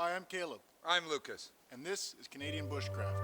Hi, I'm Caleb. I'm Lucas. And this is Canadian Bushcraft.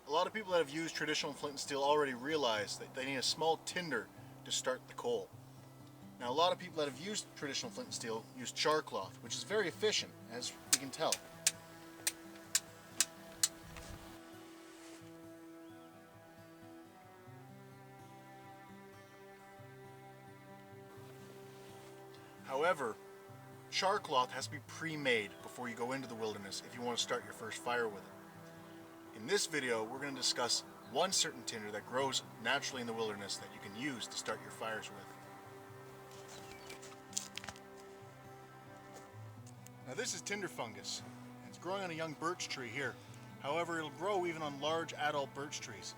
A lot of people that have used traditional flint and steel already realize that they need a small tinder to start the coal. Now, a lot of people that have used traditional flint and steel use char cloth, which is very efficient, as you can tell. However, char cloth has to be pre-made before you go into the wilderness if you want to start your first fire with it. In this video, we're going to discuss one certain tinder that grows naturally in the wilderness that you can use to start your fires with. Now, this is tinder fungus. It's growing on a young birch tree here. However, it'll grow even on large adult birch trees.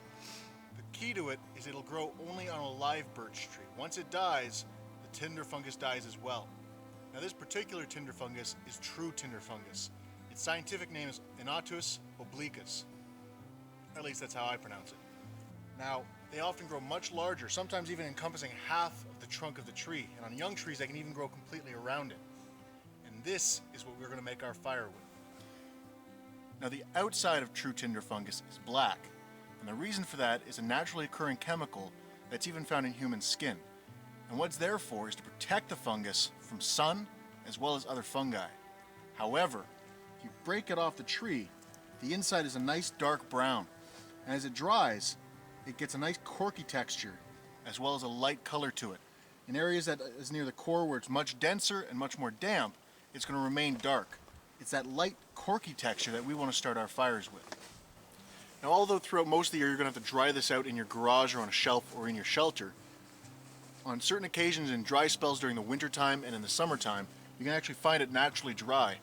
The key to it is it'll grow only on a live birch tree. Once it dies, the tinder fungus dies as well. Now, this particular tinder fungus is True Tinder Fungus. Its scientific name is Inonotus Obliquus. At least that's how I pronounce it. Now, they often grow much larger, sometimes even encompassing half of the trunk of the tree. And on young trees, they can even grow completely around it. And this is what we're going to make our fire with. Now, the outside of True Tinder Fungus is black. And the reason for that is a naturally occurring chemical that's even found in human skin. And what it's there for is to protect the fungus from sun as well as other fungi. However, if you break it off the tree, the inside is a nice dark brown. And as it dries, it gets a nice corky texture as well as a light color to it. In areas that is near the core where it's much denser and much more damp, it's going to remain dark. It's that light corky texture that we want to start our fires with. Now, although throughout most of the year you're going to have to dry this out in your garage or on a shelf or in your shelter, on certain occasions in dry spells during the winter time and in the summertime, you can actually find it naturally dry.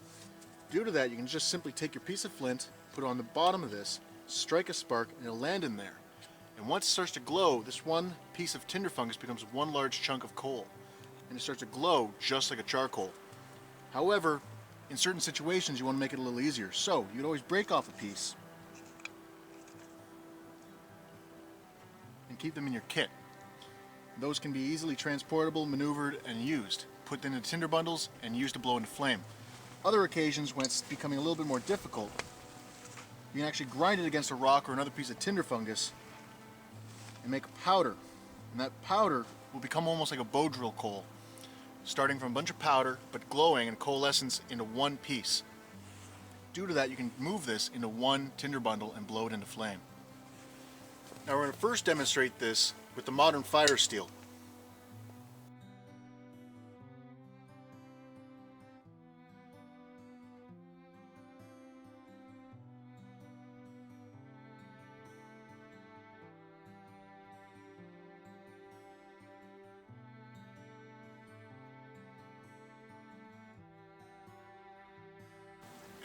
Due to that, you can just simply take your piece of flint, put it on the bottom of this, strike a spark, and it'll land in there. And once it starts to glow, this one piece of tinder fungus becomes one large chunk of coal. And it starts to glow just like a charcoal. However, in certain situations you want to make it a little easier. So, you'd always break off a piece and keep them in your kit. Those can be easily transportable, maneuvered, and used. Put them into tinder bundles and used to blow into flame. Other occasions when it's becoming a little bit more difficult, you can actually grind it against a rock or another piece of tinder fungus and make a powder. And that powder will become almost like a bow drill coal, starting from a bunch of powder but glowing and coalescence into one piece. Due to that, you can move this into one tinder bundle and blow it into flame. Now, we're going to first demonstrate this with the modern fire steel.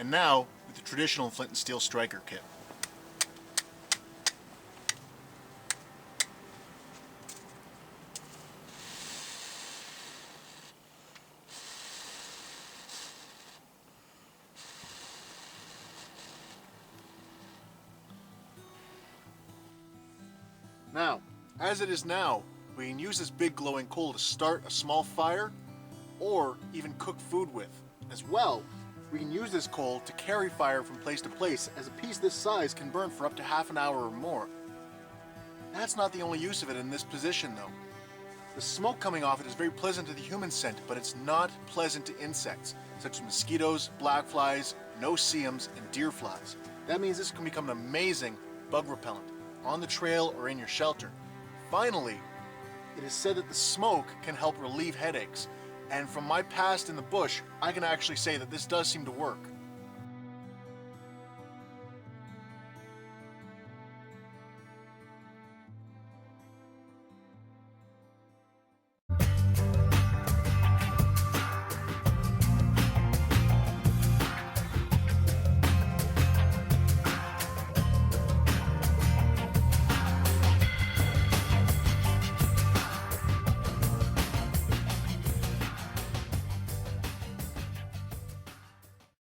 And now, with the traditional flint and steel striker kit. Now, as it is now, we can use this big glowing coal to start a small fire or even cook food with. As well, we can use this coal to carry fire from place to place, as a piece this size can burn for up to half an hour or more. That's not the only use of it in this position though. The smoke coming off it is very pleasant to the human scent, but it's not pleasant to insects, such as mosquitoes, black flies, no-see-ums, and deer flies. That means this can become an amazing bug repellent on the trail or in your shelter. Finally, it is said that the smoke can help relieve headaches. And from my past in the bush, I can actually say that this does seem to work.